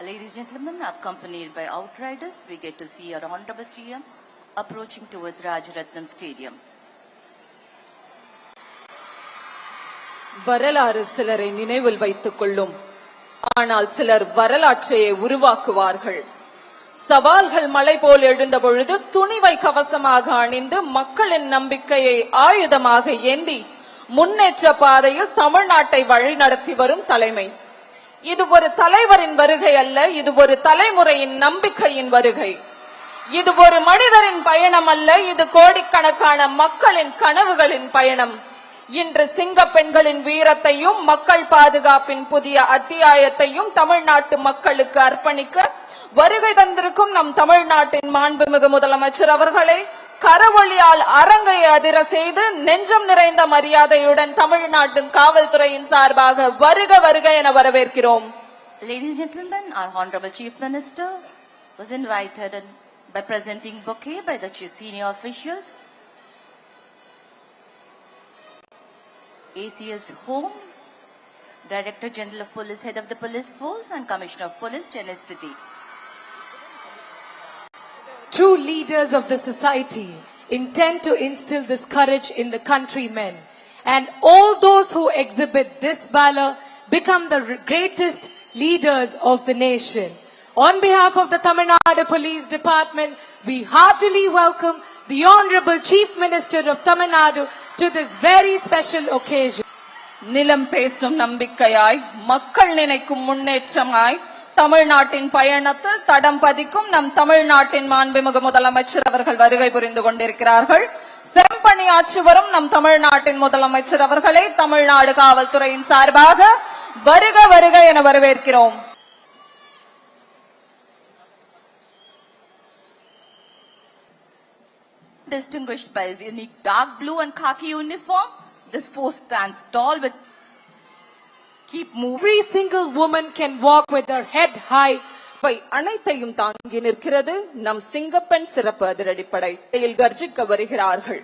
Ladies and gentlemen, accompanied by outriders, we get to see our Honorable GM approaching towards Rajaratnam Stadium. வரலாறு சிலரை நினைவில் வைத்துக் கொள்ளும், ஆனால் சிலர் வரலாற்றையே உருவாக்குவார்கள். சவால்கள் மலை போல் எழுந்த பொழுது துணிவை கவசமாக அணிந்து மக்களின் நம்பிக்கையை ஆயுதமாக ஏந்தி முன்னேற்ற பாதையில் தமிழ்நாட்டை வழிநடத்தி வரும் தலைமை. இது ஒரு தலைவரின் வருகை அல்ல, இது ஒரு தலைமுறையின் நம்பிக்கையின் வருகை. இது ஒரு மனிதரின் பயணம் அல்ல, இது கோடிக்கணக்கான மக்களின் கனவுகளின் பயணம். இன்று சிங்க பெண்களின் வீரத்தையும் மக்கள் பாதுகாப்பின் புதிய அத்தியாயத்தையும் தமிழ்நாட்டு மக்களுக்கு அர்ப்பணிக்க வருகை தந்திருக்கும் நம் தமிழ்நாட்டின் மாண்புமிகு முதலமைச்சர் அவர்களை கரவொலியால் அரங்கை அதிர செய்து நெஞ்சம் நிறைந்த மரியாதையுடன் தமிழ்நாட்டின் காவல்துறையின் சார்பாக வருக வருக என வரவேற்கிறோம். Ladies and gentlemen, our Honorable Chief Minister was invited by presenting bouquet by the senior officials. ACS Home, Director General of Police, Head of the Police Force and Commissioner of Police, Chennai City. True leaders of the society intend to instill this courage in the countrymen, and all those who exhibit this valor become the greatest leaders of the nation. On behalf of the Tamil Nadu Police Department, we heartily welcome the Honorable Chief Minister of Tamil Nadu to this very special occasion. நிலம் பேசும் நம்பிக்கையாய், மக்கள் நினைக்கும் முன்னேற்றமாய் தமிழ்நாட்டின் பயணத்தில் தடம் பதிக்கும் நம் தமிழ்நாட்டின் மாண்புமிகு முதலமைச்சர் அவர்கள் வருகை புரிந்து கொண்டிருக்கிறார்கள். செம்பணியாற்றி வரும் நம் தமிழ்நாட்டின் முதலமைச்சர் அவர்களை தமிழ்நாடு காவல்துறையின் சார்பாக வருக வருக என வரவேற்கிறோம். Distinguished by his unique dark blue and khaki uniform, this force stands tall with keep moving. Every single woman can walk with her head high. அனைத்தையும் தாங்கி நிற்கிறது நம் சிங்கப்பெண் சிறப்பு அதிரடிப்படை. கர்ஜிக்க வருகிறார்கள்.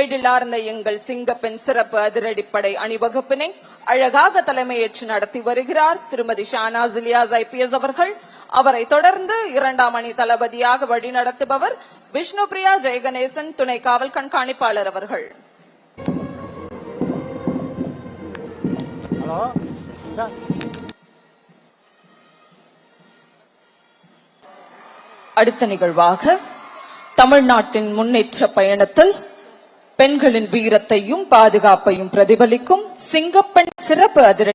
எழிலார்ந்த எங்கள் சிங்கப்பெண் சிறப்பு அதிரடிப்படை அணிவகுப்பினை அழகாக தலைமையேற்று நடத்தி வருகிறார் திருமதி ஷானாஸ் இலியாஸ் IPS அவர்கள். அவரை தொடர்ந்து இரண்டாம் அணி தளபதியாக வழிநடத்துபவர் விஷ்ணுபிரியா ஜெயகணேசன் துணை காவல் கண்காணிப்பாளர் அவர்கள். அடுத்த நிகழ்வாக தமிழ்நாட்டின் முன்னேற்ற பயணத்தில் பெண்களின் வீரத்தையும் பாதுகாப்பையும் பிரதிபலிக்கும் சிங்கப்பெண் சிறப்பு அதிரடி